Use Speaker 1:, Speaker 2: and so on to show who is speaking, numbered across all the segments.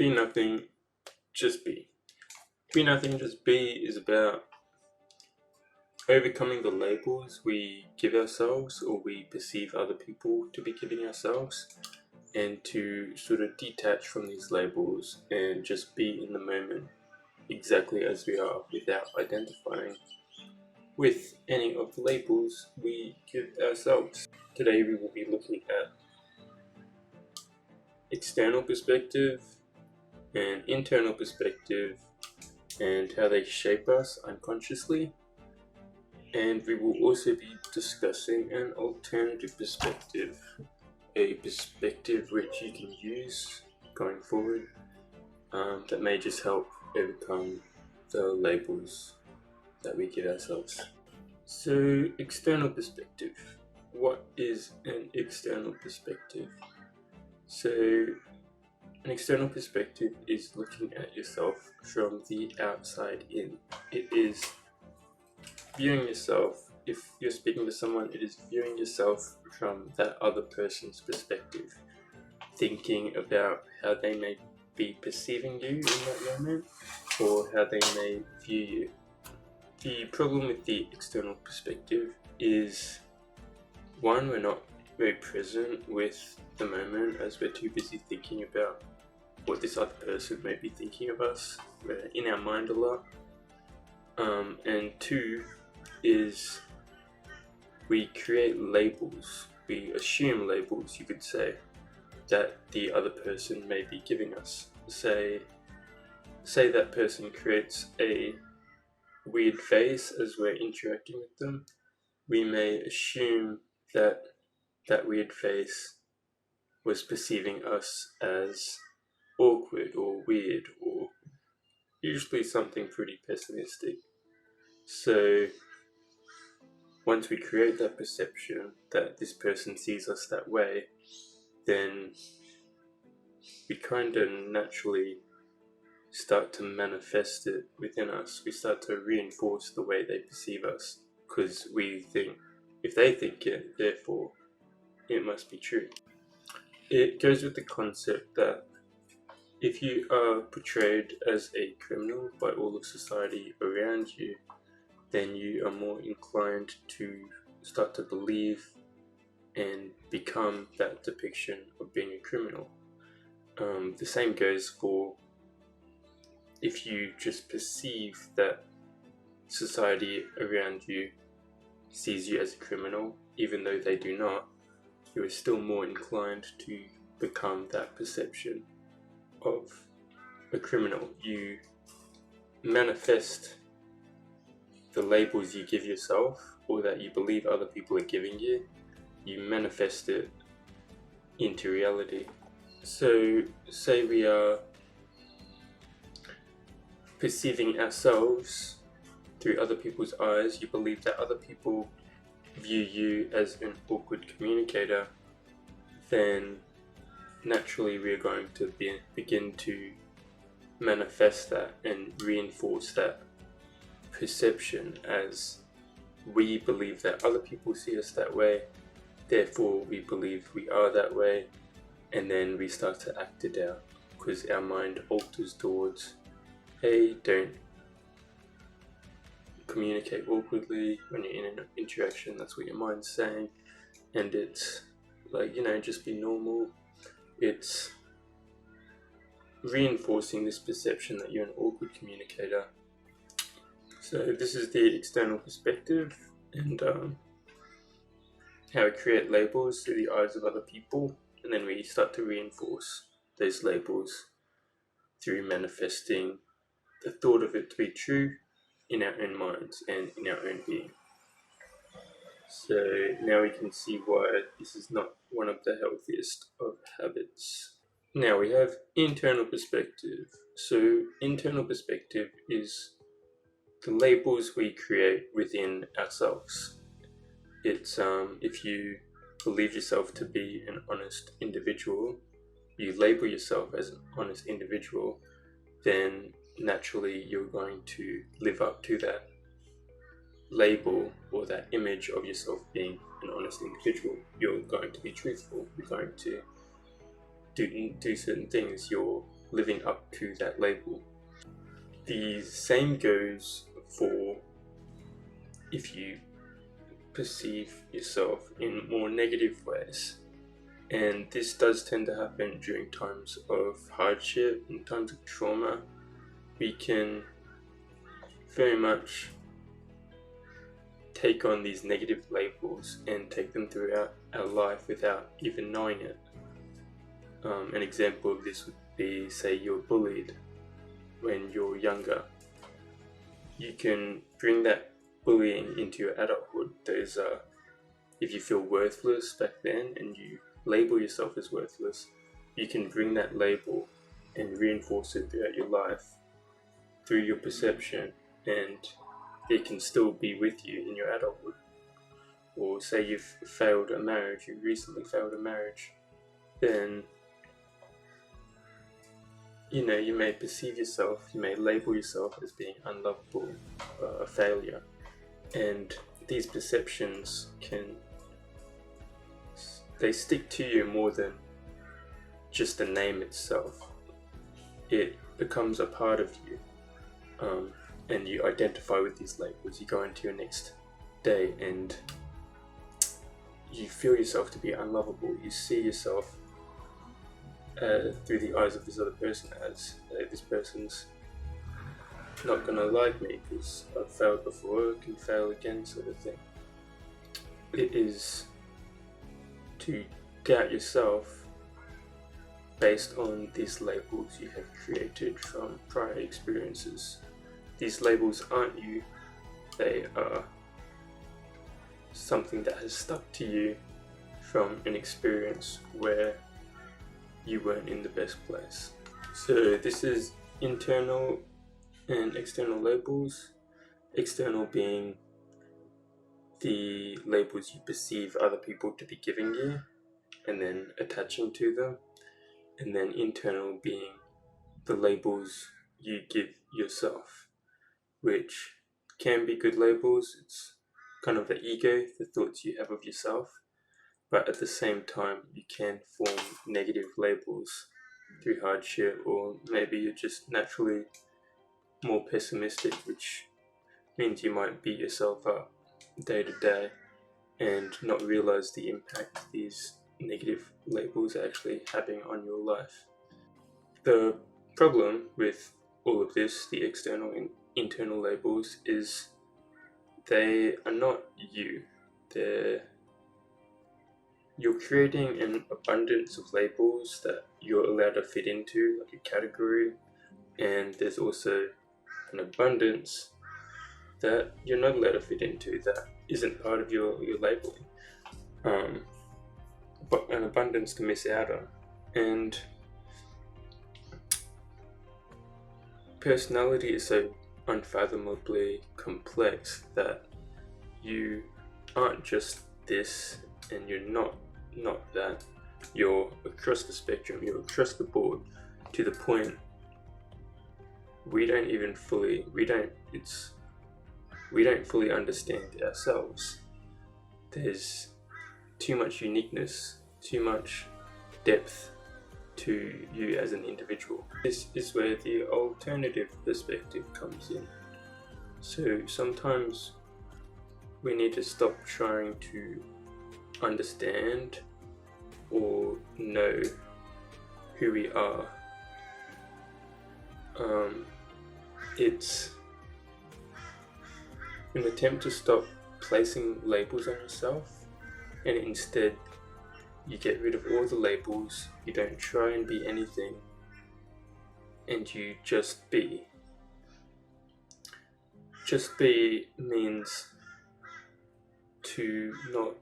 Speaker 1: Be nothing, just be. Be nothing, just be is about overcoming the labels we give ourselves or we perceive other people to be giving ourselves, and to sort of detach from these labels and just be in the moment exactly as we are without identifying with any of the labels we give ourselves. Today we will be looking at external perspective and internal perspective and how they shape us unconsciously. And we will also be discussing an alternative perspective, a perspective which you can use going forward that may just help overcome the labels that we give ourselves. So, external perspective. What is an external perspective? So, an external perspective is looking at yourself from the outside in. It is viewing yourself. If you're speaking to someone, it is viewing yourself from that other person's perspective, thinking about how they may be perceiving you in that moment or how they may view you. The problem with the external perspective is, one, we're not very present with the moment as we're too busy thinking about what this other person may be thinking of us. We're in our mind a lot. And two is we create labels, we assume labels, you could say, that the other person may be giving us. Say that person creates a weird face as we're interacting with them. We may assume that that weird face was perceiving us as awkward or weird, or usually something pretty pessimistic. So once we create that perception that this person sees us that way, then we kind of naturally start to manifest it within us. We start to reinforce the way they perceive us, because we think if they think it, therefore it must be true. It goes with the concept that if you are portrayed as a criminal by all of society around you, then you are more inclined to start to believe and become that depiction of being a criminal. The same goes for if you just perceive that society around you sees you as a criminal, even though they do not, you are still more inclined to become that perception of a criminal. You manifest the labels you give yourself, or that you believe other people are giving you. You manifest it into reality. So, say we are perceiving ourselves through other people's eyes. You believe that other people view you as an awkward communicator, then naturally we're going to begin to manifest that and reinforce that perception, as we believe that other people see us that way, therefore we believe we are that way, and then we start to act it out because our mind alters towards, hey, don't communicate awkwardly when you're in an interaction. That's what your mind's saying, and it's like, just be normal. It's reinforcing this perception that you're an awkward communicator. So this is the external perspective, and how we create labels through the eyes of other people, and then we start to reinforce those labels through manifesting the thought of it to be true in our own minds and in our own being. So now we can see why this is not one of the healthiest of habits. Now we have internal perspective. So internal perspective is the labels we create within ourselves. It's if you believe yourself to be an honest individual, you label yourself as an honest individual, then naturally you're going to live up to that label or that image of yourself being an honest individual. You're going to be truthful. You're going to do certain things. You're living up to that label. The same goes for if you perceive yourself in more negative ways. And this does tend to happen during times of hardship and times of trauma. We can very much take on these negative labels and take them throughout our life without even knowing it. An example of this would be, say, you're bullied when you're younger. You can bring that bullying into your adulthood. If you feel worthless back then and you label yourself as worthless, you can bring that label and reinforce it throughout your life through your perception, and it can still be with you in your adulthood. Or say you've failed a marriage, you recently failed a marriage, then you may perceive yourself, you may label yourself as being unlovable, a failure, and these perceptions they stick to you more than just the name itself. It becomes a part of you, and you identify with these labels. You go into your next day and you feel yourself to be unlovable. You see yourself through the eyes of this other person as this person's not gonna like me because I've failed before, I can fail again, sort of thing. It is to doubt yourself based on these labels you have created from prior experiences. These labels aren't you, they are something that has stuck to you from an experience where you weren't in the best place. So this is internal and external labels. External being the labels you perceive other people to be giving you and then attaching to them, and then internal being the labels you give yourself, which can be good labels. It's kind of the ego, the thoughts you have of yourself, but at the same time you can form negative labels through hardship, or maybe you're just naturally more pessimistic, which means you might beat yourself up day to day and not realize the impact these negative labels are actually having on your life. The problem with all of this, the external and internal labels, is they are not you. You're creating an abundance of labels that you're allowed to fit into, like a category, and there's also an abundance that you're not allowed to fit into that isn't part of your labeling. But an abundance to miss out on. And personality is so unfathomably complex that you aren't just this and you're not that. You're across the spectrum, you're across the board, to the point we don't fully understand ourselves. There's too much uniqueness, too much depth to you as an individual. This is where the alternative perspective comes in. So sometimes we need to stop trying to understand or know who we are. It's an attempt to stop placing labels on yourself, and instead you get rid of all the labels, you don't try and be anything, and you just be. Just be means to not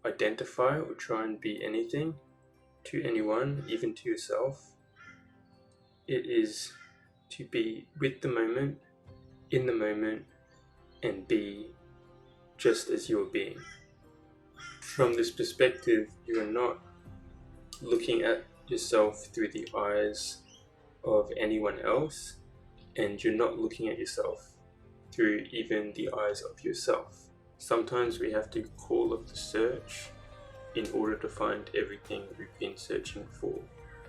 Speaker 1: identify or try and be anything to anyone, even to yourself. It is to be with the moment, in the moment, and be just as you're being. From this perspective, you are not looking at yourself through the eyes of anyone else, and you're not looking at yourself through even the eyes of yourself. Sometimes we have to call up the search in order to find everything we've been searching for.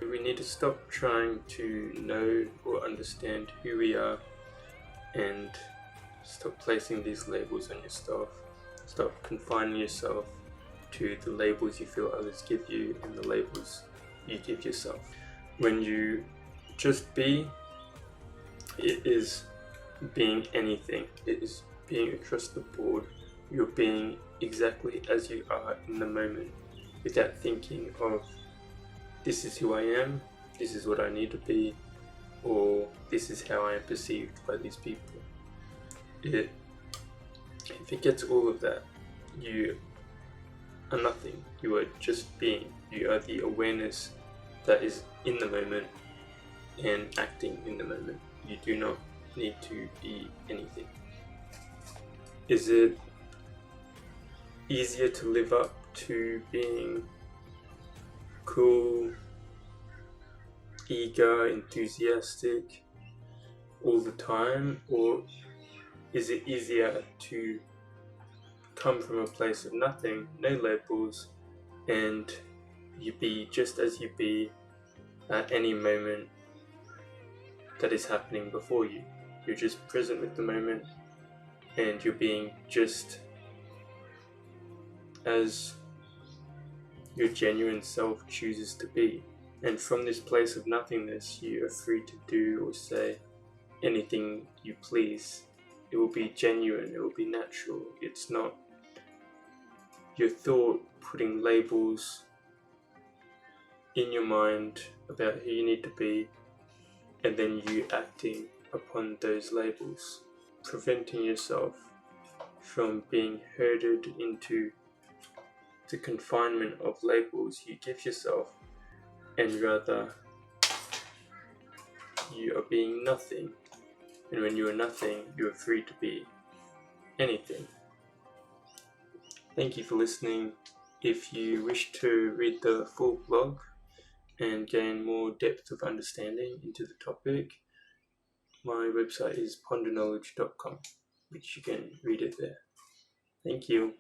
Speaker 1: We need to stop trying to know or understand who we are and stop placing these labels on yourself. Stop confining yourself to the labels you feel others give you and the labels you give yourself. When you just be, it is being anything. It is being across the board. You're being exactly as you are in the moment without thinking of this is who I am, this is what I need to be, or this is how I am perceived by these people. It forgets all of that. You are nothing. You are just being. You are the awareness that is in the moment and acting in the moment. You do not need to be anything. Is it easier to live up to being cool, eager, enthusiastic all the time, or is it easier to come from a place of nothing, no labels, and you be just as you be at any moment that is happening before you? You're just present with the moment and you're being just as your genuine self chooses to be. And from this place of nothingness, you are free to do or say anything you please. It will be genuine, it will be natural. It's not your thought putting labels in your mind about who you need to be and then you acting upon those labels, preventing yourself from being herded into the confinement of labels you give yourself, and rather you are being nothing. And when you are nothing, you are free to be anything. Thank you for listening. If you wish to read the full blog and gain more depth of understanding into the topic, my website is ponderknowledge.com, which you can read it there. Thank you.